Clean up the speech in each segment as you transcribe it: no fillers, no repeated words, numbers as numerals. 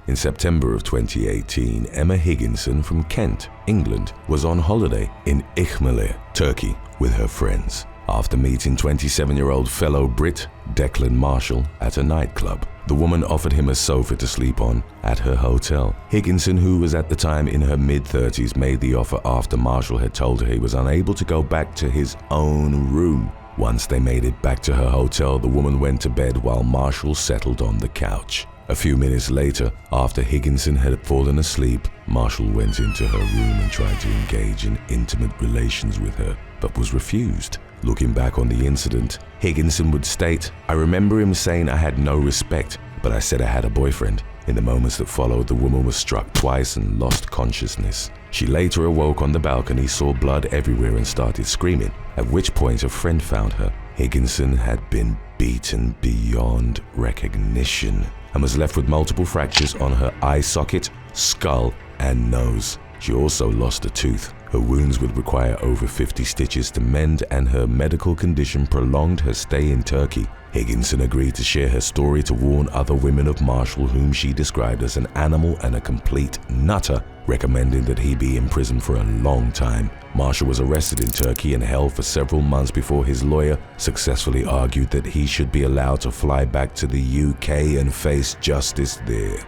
In September of 2018, Emma Higginson from Kent, England, was on holiday in Izmir, Turkey, with her friends. After meeting 27-year-old fellow Brit Declan Marshall at a nightclub, the woman offered him a sofa to sleep on at her hotel. Higginson, who was at the time in her mid-30s, made the offer after Marshall had told her he was unable to go back to his own room. Once they made it back to her hotel, the woman went to bed while Marshall settled on the couch. A few minutes later, after Higginson had fallen asleep, Marshall went into her room and tried to engage in intimate relations with her, but was refused. Looking back on the incident, Higginson would state, "I remember him saying I had no respect, but I said I had a boyfriend." In the moments that followed, the woman was struck twice and lost consciousness. She later awoke on the balcony, saw blood everywhere and started screaming, at which point a friend found her. Higginson had been beaten beyond recognition and was left with multiple fractures on her eye socket, skull, and nose. She also lost a tooth. Her wounds would require over 50 stitches to mend, and her medical condition prolonged her stay in Turkey. Higginson agreed to share her story to warn other women of Marshall, whom she described as an animal and a complete nutter, recommending that he be in prison for a long time. Marshall was arrested in Turkey and held for several months before his lawyer successfully argued that he should be allowed to fly back to the UK and face justice there.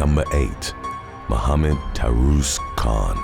Number 8. Mohammed Tarus Khan.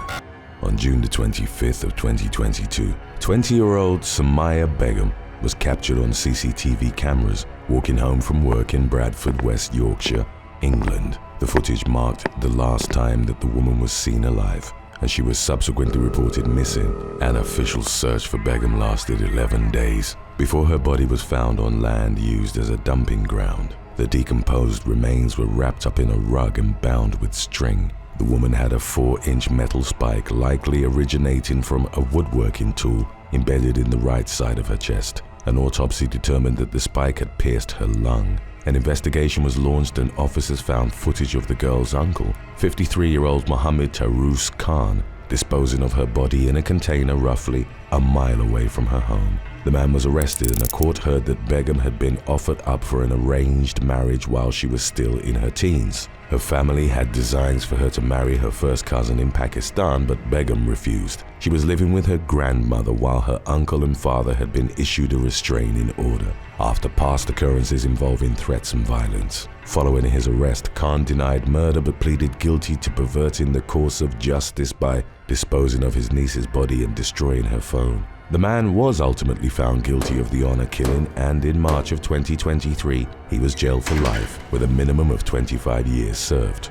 On June the 25th of 2022, 20-year-old Sumaya Begum was captured on CCTV cameras walking home from work in Bradford, West Yorkshire, England. The footage marked the last time that the woman was seen alive, and she was subsequently reported missing. An official search for Begum lasted 11 days before her body was found on land used as a dumping ground. The decomposed remains were wrapped up in a rug and bound with string. The woman had a 4-inch metal spike, likely originating from a woodworking tool, embedded in the right side of her chest. An autopsy determined that the spike had pierced her lung. An investigation was launched and officers found footage of the girl's uncle, 53-year-old Mohammed Tarus Khan, disposing of her body in a container roughly a mile away from her home. The man was arrested, and a court heard that Begum had been offered up for an arranged marriage while she was still in her teens. Her family had designs for her to marry her first cousin in Pakistan, but Begum refused. She was living with her grandmother while her uncle and father had been issued a restraining order after past occurrences involving threats and violence. Following his arrest, Khan denied murder but pleaded guilty to perverting the course of justice by disposing of his niece's body and destroying her phone. The man was ultimately found guilty of the honor killing, and in March of 2023, he was jailed for life with a minimum of 25 years served.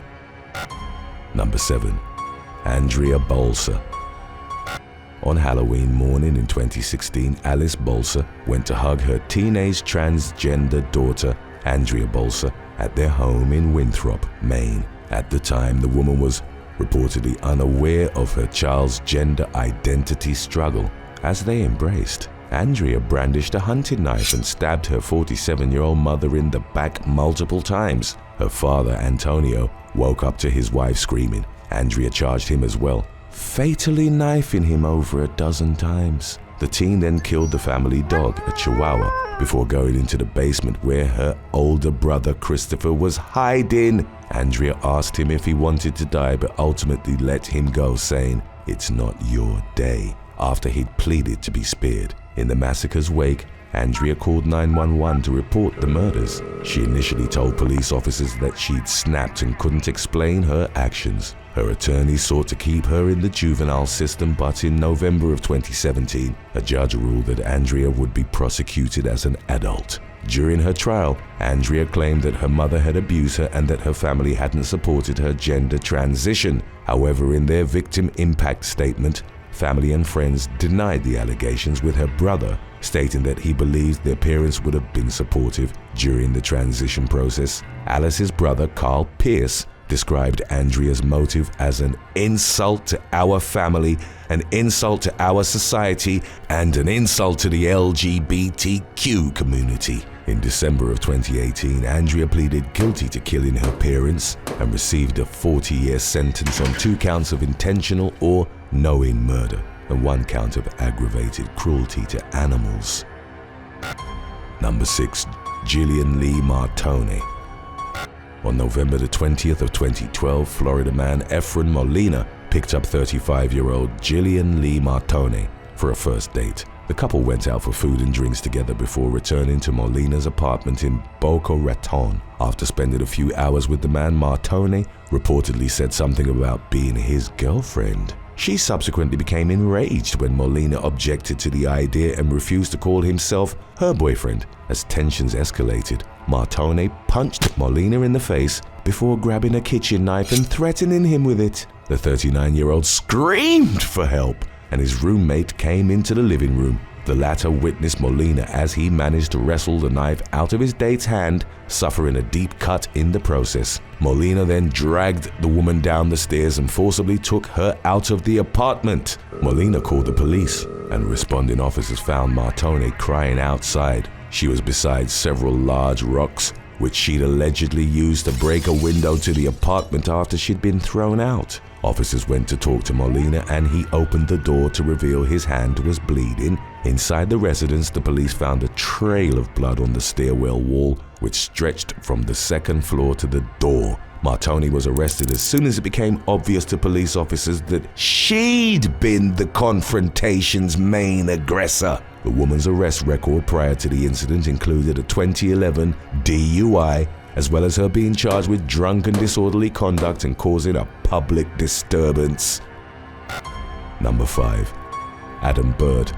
Number 7. Andrea Bolsa. On Halloween morning in 2016, Alice Bolsa went to hug her teenage transgender daughter, Andrea Bolsa, at their home in Winthrop, Maine. At the time, the woman was reportedly unaware of her child's gender identity struggle. As they embraced, Andrea brandished a hunting knife and stabbed her 47-year-old mother in the back multiple times. Her father, Antonio, woke up to his wife screaming. Andrea charged him as well, fatally knifing him over a dozen times. The teen then killed the family dog, a Chihuahua, before going into the basement where her older brother Christopher was hiding. Andrea asked him if he wanted to die, but ultimately let him go, saying, "It's not your day," after he'd pleaded to be spared. In the massacre's wake, Andrea called 911 to report the murders. She initially told police officers that she'd snapped and couldn't explain her actions. Her attorney sought to keep her in the juvenile system, but in November of 2017, a judge ruled that Andrea would be prosecuted as an adult. During her trial, Andrea claimed that her mother had abused her and that her family hadn't supported her gender transition. However, in their victim impact statement, family and friends denied the allegations, with her brother stating that he believed their parents would have been supportive during the transition process. Alice's brother, Carl Pierce, described Andrea's motive as an insult to our family, an insult to our society, and an insult to the LGBTQ community. In December of 2018, Andrea pleaded guilty to killing her parents and received a 40-year sentence on 2 counts of intentional or knowing murder and 1 count of aggravated cruelty to animals. Number 6. Jillian Lee Martini. On November the 20th of 2012, Florida man Efren Molina picked up 35-year-old Jillian Lee Martini for a first date. The couple went out for food and drinks together before returning to Molina's apartment in Boca Raton. After spending a few hours with the man, Martini reportedly said something about being his girlfriend. She subsequently became enraged when Molina objected to the idea and refused to call himself her boyfriend. As tensions escalated, Martini punched Molina in the face before grabbing a kitchen knife and threatening him with it. The 39-year-old screamed for help, and his roommate came into the living room. The latter witnessed Molina as he managed to wrestle the knife out of his date's hand, suffering a deep cut in the process. Molina then dragged the woman down the stairs and forcibly took her out of the apartment. Molina called the police, and responding officers found Martini crying outside. She was beside several large rocks, which she'd allegedly used to break a window to the apartment after she'd been thrown out. Officers went to talk to Molina, and he opened the door to reveal his hand was bleeding. Inside the residence, the police found a trail of blood on the stairwell wall, which stretched from the second floor to the door. Martini was arrested as soon as it became obvious to police officers that she'd been the confrontation's main aggressor. The woman's arrest record prior to the incident included a 2011 DUI, as well as her being charged with drunken disorderly conduct and causing a public disturbance. Number 5. Adam Bird.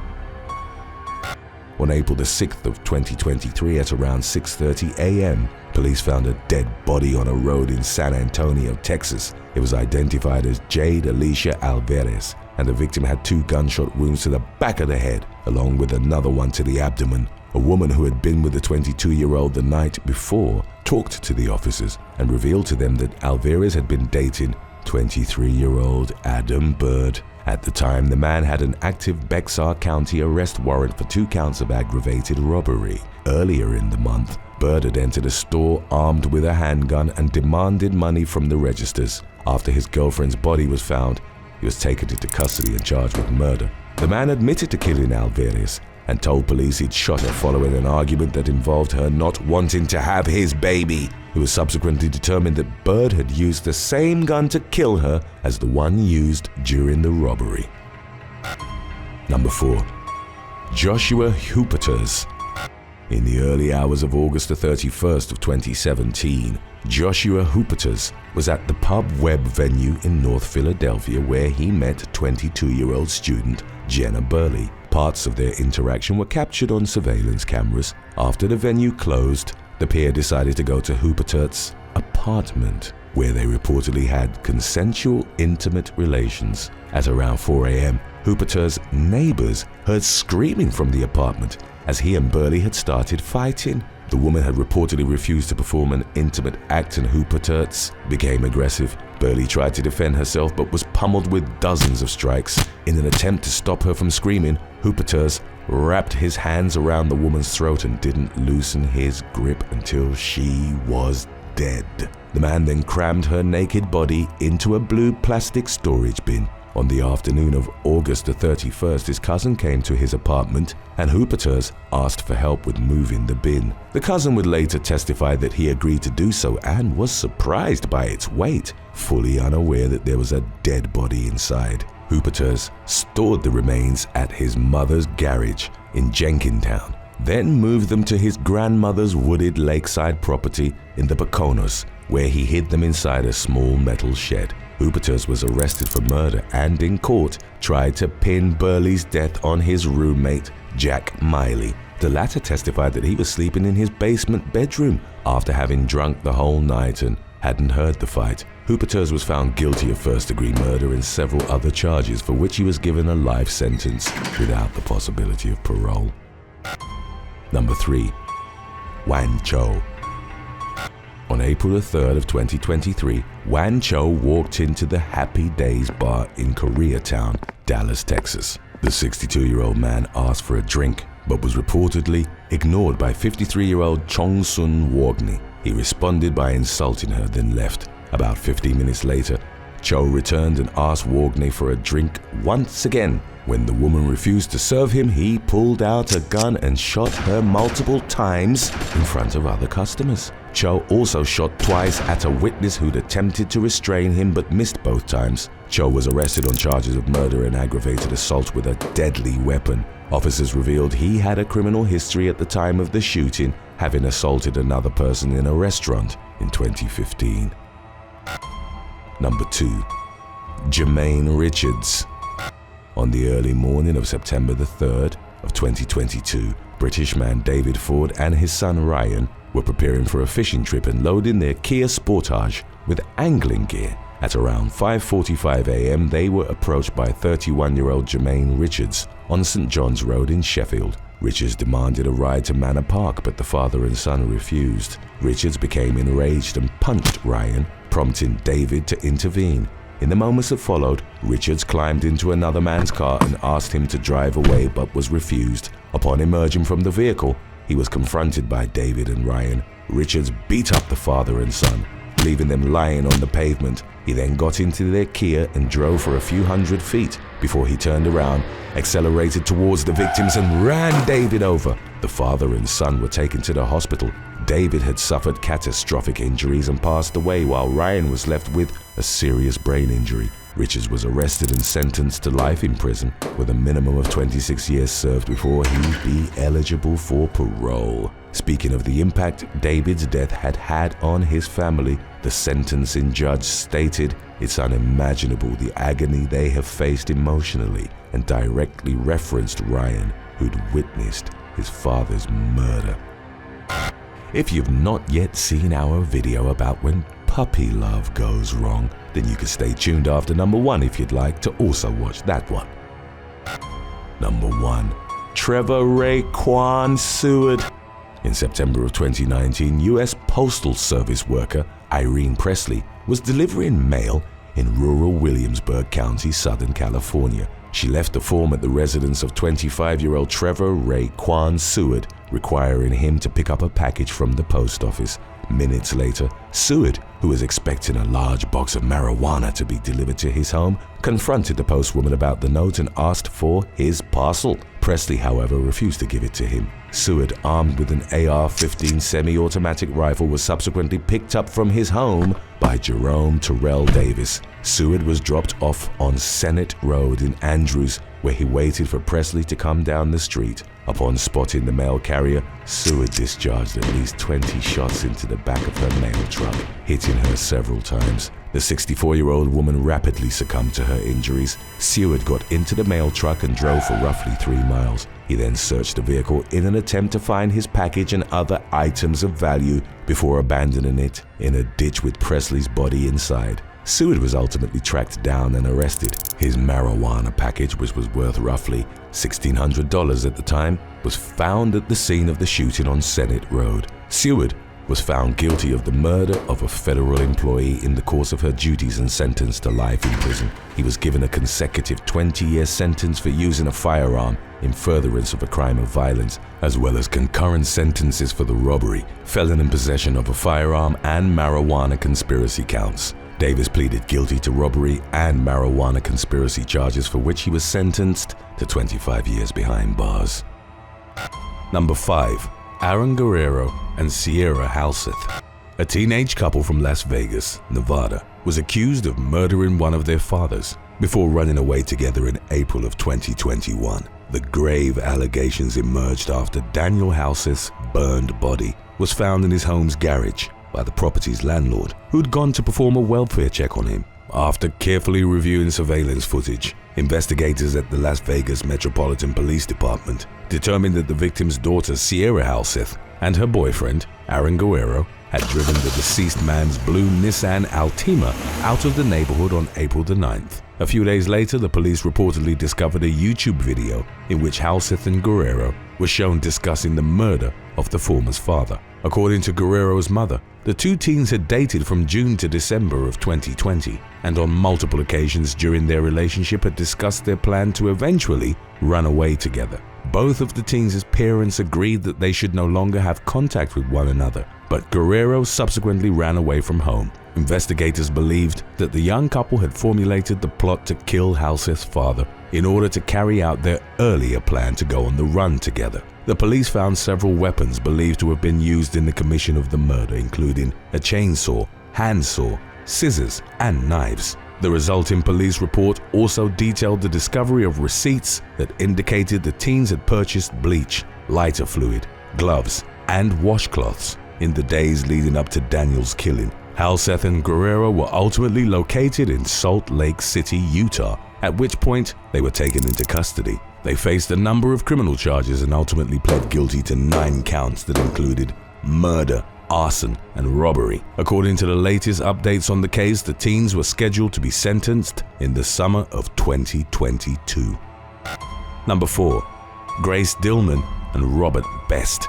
On April the 6th of 2023 at around 6:30 a.m., police found a dead body on a road in San Antonio, Texas. It was identified as Jade Alicia Alvarez, and the victim had 2 gunshot wounds to the back of the head, along with another one to the abdomen. A woman who had been with the 22-year-old the night before talked to the officers and revealed to them that Alvarez had been dating 23-year-old Adam Bird. At the time, the man had an active Bexar County arrest warrant for 2 counts of aggravated robbery. Earlier in the month, Bird had entered a store armed with a handgun and demanded money from the registers. After his girlfriend's body was found, he was taken into custody and charged with murder. The man admitted to killing Alvarez and told police he'd shot her following an argument that involved her not wanting to have his baby. It was subsequently determined that Bird had used the same gun to kill her as the one used during the robbery. Number 4. Joshua Huperters. In the early hours of August the 31st of 2017, Joshua Huperters was at the Pub Web venue in North Philadelphia where he met 22-year-old student Jenna Burley. Parts of their interaction were captured on surveillance cameras. After the venue closed, the pair decided to go to Huperter's apartment, where they reportedly had consensual, intimate relations. At around 4 a.m., Huperter's neighbors heard screaming from the apartment as he and Burley had started fighting. The woman had reportedly refused to perform an intimate act and Huperter's became aggressive. Burley tried to defend herself but was pummeled with dozens of strikes. In an attempt to stop her from screaming, Huperter's wrapped his hands around the woman's throat and didn't loosen his grip until she was dead. The man then crammed her naked body into a blue plastic storage bin. On the afternoon of August the 31st, his cousin came to his apartment and Huperter's asked for help with moving the bin. The cousin would later testify that he agreed to do so and was surprised by its weight, fully unaware that there was a dead body inside. Huperter's stored the remains at his mother's garage in Jenkintown, then moved them to his grandmother's wooded lakeside property in the Poconos, where he hid them inside a small metal shed. Huperter's was arrested for murder and in court tried to pin Burley's death on his roommate, Jack Miley. The latter testified that he was sleeping in his basement bedroom after having drunk the whole night and hadn't heard the fight. Huperter's was found guilty of first-degree murder and several other charges for which he was given a life sentence without the possibility of parole. Number 3. Wancho. On April 3rd of 2023, Wancho walked into the Happy Days bar in Koreatown, Dallas, Texas. The 62-year-old man asked for a drink, but was reportedly ignored by 53-year-old Chong Sun Wogney. He responded by insulting her, then left. About 15 minutes later, Cho returned and asked Wogney for a drink once again. When the woman refused to serve him, he pulled out a gun and shot her multiple times in front of other customers. Cho also shot twice at a witness who'd attempted to restrain him but missed both times. Cho was arrested on charges of murder and aggravated assault with a deadly weapon. Officers revealed he had a criminal history at the time of the shooting, having assaulted another person in a restaurant in 2015. Number 2. Jermaine Richards. On the early morning of September the 3rd of 2022, British man David Ford and his son Ryan were preparing for a fishing trip and loading their Kia Sportage with angling gear. At around 5:45 a.m. they were approached by 31-year-old Jermaine Richards on St. John's Road in Sheffield. Richards demanded a ride to Manor Park, but the father and son refused. Richards became enraged and punched Ryan, prompting David to intervene. In the moments that followed, Richards climbed into another man's car and asked him to drive away but was refused. Upon emerging from the vehicle, he was confronted by David and Ryan. Richards beat up the father and son, leaving them lying on the pavement. He then got into their Kia and drove for a few hundred feet before he turned around, accelerated towards the victims and ran David over. The father and son were taken to the hospital. David had suffered catastrophic injuries and passed away, while Ryan was left with a serious brain injury. Richards was arrested and sentenced to life in prison with a minimum of 26 years served before he'd be eligible for parole. Speaking of the impact David's death had had on his family, the sentencing judge stated, "It's unimaginable the agony they have faced emotionally," and directly referenced Ryan, who'd witnessed his father's murder. If you've not yet seen our video about when puppy love goes wrong, then you can stay tuned after number 1 if you'd like to also watch that one. Number 1. Trevor Ray Quan Seward. In September of 2019, U.S. Postal Service worker Irene Presley was delivering mail in rural Williamsburg County, Southern California. She left a form at the residence of 25-year-old Trevor Ray Quan Seward, requiring him to pick up a package from the post office. Minutes later, Seward, who was expecting a large box of marijuana to be delivered to his home, confronted the postwoman about the note and asked for his parcel. Presley, however, refused to give it to him. Seward, armed with an AR-15 semi-automatic rifle, was subsequently picked up from his home by Jerome Terrell Davis. Seward was dropped off on Senate Road in Andrews, where he waited for Presley to come down the street. Upon spotting the mail carrier, Seward discharged at least 20 shots into the back of her mail truck, hitting her several times. The 64-year-old woman rapidly succumbed to her injuries. Seward got into the mail truck and drove for roughly 3 miles. He then searched the vehicle in an attempt to find his package and other items of value before abandoning it in a ditch with Presley's body inside. Seward was ultimately tracked down and arrested. His marijuana package, which was worth roughly $1,600 at the time, was found at the scene of the shooting on Senate Road. Seward was found guilty of the murder of a federal employee in the course of her duties and sentenced to life in prison. He was given a consecutive 20-year sentence for using a firearm in furtherance of a crime of violence, as well as concurrent sentences for the robbery, felon in possession of a firearm, and marijuana conspiracy counts. Davis pleaded guilty to robbery and marijuana conspiracy charges, for which he was sentenced to 25 years behind bars. Number 5. Aaron Guerrero and Sierra Halsey. A teenage couple from Las Vegas, Nevada, was accused of murdering one of their fathers before running away together in April of 2021. The grave allegations emerged after Daniel Halsey's burned body was found in his home's garage by the property's landlord, who'd gone to perform a welfare check on him. After carefully reviewing surveillance footage, investigators at the Las Vegas Metropolitan Police Department determined that the victim's daughter, Sierra Halsey, and her boyfriend, Aaron Guerrero, had driven the deceased man's blue Nissan Altima out of the neighborhood on April the 9th. A few days later, the police reportedly discovered a YouTube video in which Halsey and Guerrero were shown discussing the murder of the former's father. According to Guerrero's mother, the two teens had dated from June to December of 2020, and on multiple occasions during their relationship had discussed their plan to eventually run away together. Both of the teens' parents agreed that they should no longer have contact with one another, but Guerrero subsequently ran away from home. Investigators believed that the young couple had formulated the plot to kill Halsey's father in order to carry out their earlier plan to go on the run together. The police found several weapons believed to have been used in the commission of the murder, including a chainsaw, handsaw, scissors, and knives. The resulting police report also detailed the discovery of receipts that indicated the teens had purchased bleach, lighter fluid, gloves, and washcloths in the days leading up to Daniel's killing. Halsey and Guerrero were ultimately located in Salt Lake City, Utah, at which point they were taken into custody. They faced a number of criminal charges and ultimately pled guilty to 9 counts that included murder, arson, and robbery. According to the latest updates on the case, the teens were scheduled to be sentenced in the summer of 2022. Number 4. Grace Dillman and Robert Best.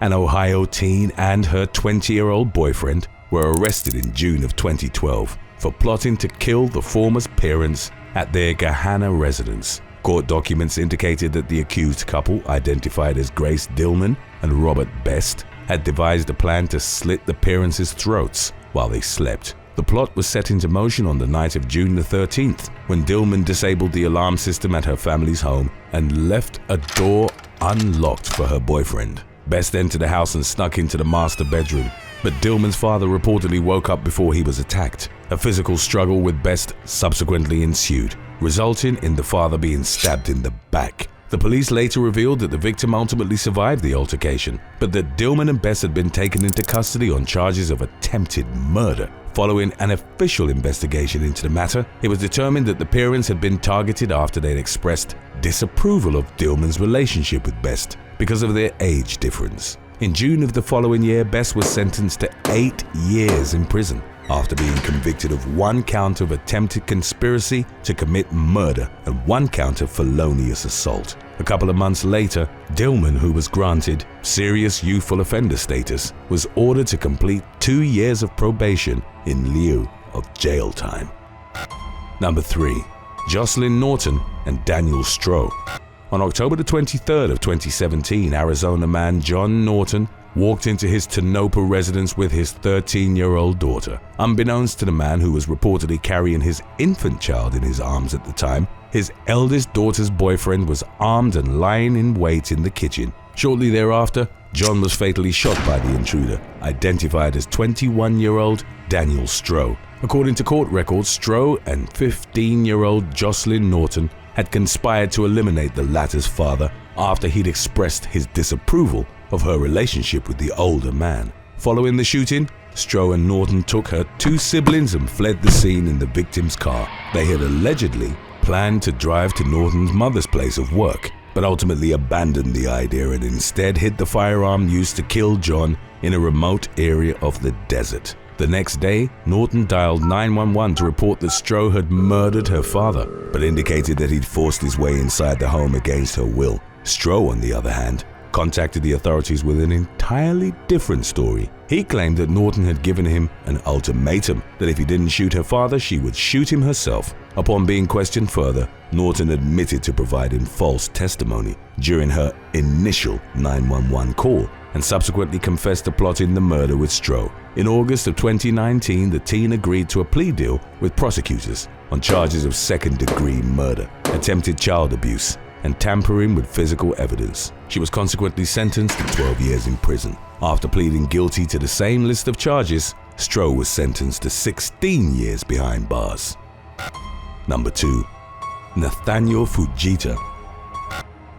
An Ohio teen and her 20-year-old boyfriend were arrested in June of 2012 for plotting to kill the former's parents at their Gahanna residence. Court documents indicated that the accused couple, identified as Grace Dillman and Robert Best, had devised a plan to slit the parents' throats while they slept. The plot was set into motion on the night of June the 13th, when Dillman disabled the alarm system at her family's home and left a door unlocked for her boyfriend. Best entered the house and snuck into the master bedroom, but Dillman's father reportedly woke up before he was attacked. A physical struggle with Best subsequently ensued, resulting in the father being stabbed in the back. The police later revealed that the victim ultimately survived the altercation, but that Dillman and Best had been taken into custody on charges of attempted murder. Following an official investigation into the matter, it was determined that the parents had been targeted after they'd expressed disapproval of Dillman's relationship with Best because of their age difference. In June of the following year, Best was sentenced to 8 years in prison after being convicted of 1 count of attempted conspiracy to commit murder and 1 count of felonious assault. A couple of months later, Dillman, who was granted serious youthful offender status, was ordered to complete 2 years of probation in lieu of jail time. Number 3. Jocelyn Norton and Daniel Stroh. On October the 23rd of 2017, Arizona man John Norton walked into his Tonopah residence with his 13-year-old daughter. Unbeknownst to the man, who was reportedly carrying his infant child in his arms at the time, his eldest daughter's boyfriend was armed and lying in wait in the kitchen. Shortly thereafter, John was fatally shot by the intruder, identified as 21-year-old Daniel Stroh. According to court records, Stroh and 15-year-old Jocelyn Norton had conspired to eliminate the latter's father after he'd expressed his disapproval of her relationship with the older man. Following the shooting, Stroh and Norton took her 2 siblings and fled the scene in the victim's car. They had allegedly planned to drive to Norton's mother's place of work, but ultimately abandoned the idea and instead hid the firearm used to kill John in a remote area of the desert. The next day, Norton dialed 911 to report that Stroh had murdered her father, but indicated that he'd forced his way inside the home against her will. Stroh, on the other hand, contacted the authorities with an entirely different story. He claimed that Norton had given him an ultimatum that if he didn't shoot her father, she would shoot him herself. Upon being questioned further, Norton admitted to providing false testimony during her initial 911 call and subsequently confessed to plotting the murder with Stroh. In August of 2019, the teen agreed to a plea deal with prosecutors on charges of second-degree murder, attempted child abuse, and tampering with physical evidence. She was consequently sentenced to 12 years in prison. After pleading guilty to the same list of charges, Stroh was sentenced to 16 years behind bars. Number 2. Nathaniel Fujita.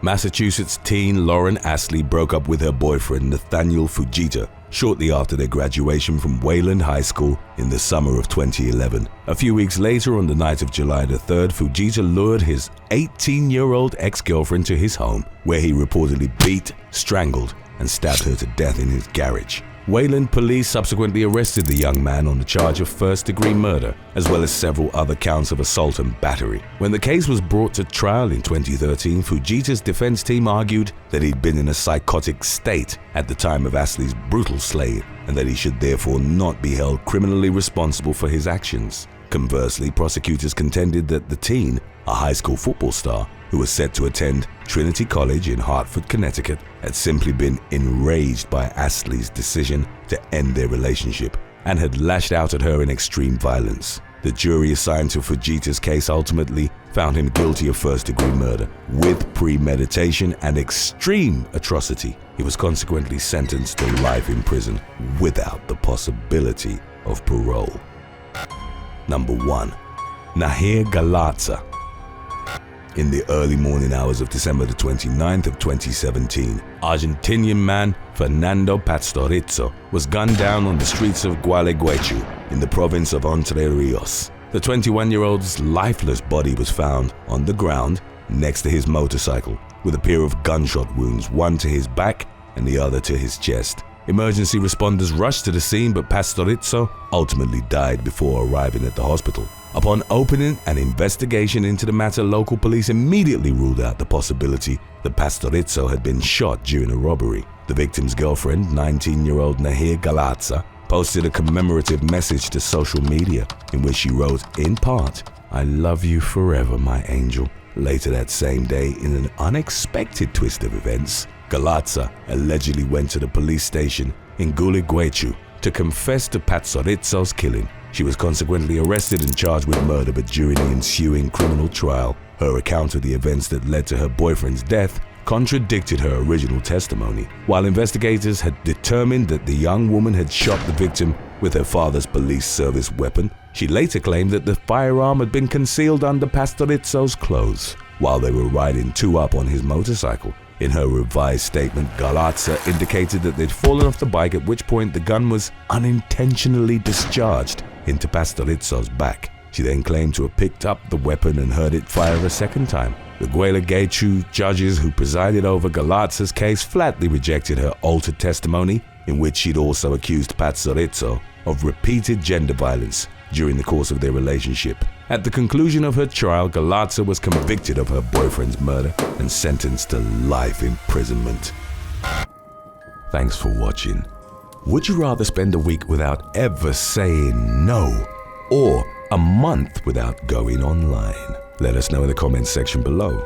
Massachusetts teen Lauren Astley broke up with her boyfriend Nathaniel Fujita shortly after their graduation from Wayland High School in the summer of 2011. A few weeks later, on the night of July the 3rd, Fujita lured his 18-year-old ex-girlfriend to his home, where he reportedly beat, strangled, and stabbed her to death in his garage. Wayland police subsequently arrested the young man on the charge of first-degree murder, as well as several other counts of assault and battery. When the case was brought to trial in 2013, Fujita's defense team argued that he'd been in a psychotic state at the time of Astley's brutal slaying, and that he should therefore not be held criminally responsible for his actions. Conversely, prosecutors contended that the teen, a high school football star who was set to attend Trinity College in Hartford, Connecticut, had simply been enraged by Astley's decision to end their relationship and had lashed out at her in extreme violence. The jury assigned to Fujita's case ultimately found him guilty of first-degree murder with premeditation and extreme atrocity. He was consequently sentenced to life in prison without the possibility of parole. Number 1. Nahor Galatza. In the early morning hours of December the 29th of 2017, Argentinian man Fernando Pastorizo was gunned down on the streets of Gualeguaychú in the province of Entre Rios. The 21-year-old's lifeless body was found on the ground next to his motorcycle with a pair of gunshot wounds, one to his back and the other to his chest. Emergency responders rushed to the scene, but Pastorizo ultimately died before arriving at the hospital. Upon opening an investigation into the matter, local police immediately ruled out the possibility that Pastorizo had been shot during a robbery. The victim's girlfriend, 19-year-old Nahor Galatza, posted a commemorative message to social media in which she wrote, in part, "I love you forever, my angel." Later that same day, in an unexpected twist of events, Galatza allegedly went to the police station in Gualeguaychú to confess to Pastorizo's killing. She was consequently arrested and charged with murder, but during the ensuing criminal trial, her account of the events that led to her boyfriend's death contradicted her original testimony. While investigators had determined that the young woman had shot the victim with her father's police service weapon, she later claimed that the firearm had been concealed under Pastorizo's clothes while they were riding two up on his motorcycle. In her revised statement, Galatza indicated that they'd fallen off the bike, at which point the gun was unintentionally discharged into Pastorizo's back. She then claimed to have picked up the weapon and heard it fire a second time. The Gualeguaychú judges who presided over Galatza's case flatly rejected her altered testimony, in which she'd also accused Pastorizo of repeated gender violence during the course of their relationship. At the conclusion of her trial, Galatza was convicted of her boyfriend's murder and sentenced to life imprisonment. Thanks for watching. Would you rather spend a week without ever saying no, or a month without going online? Let us know in the comments section below.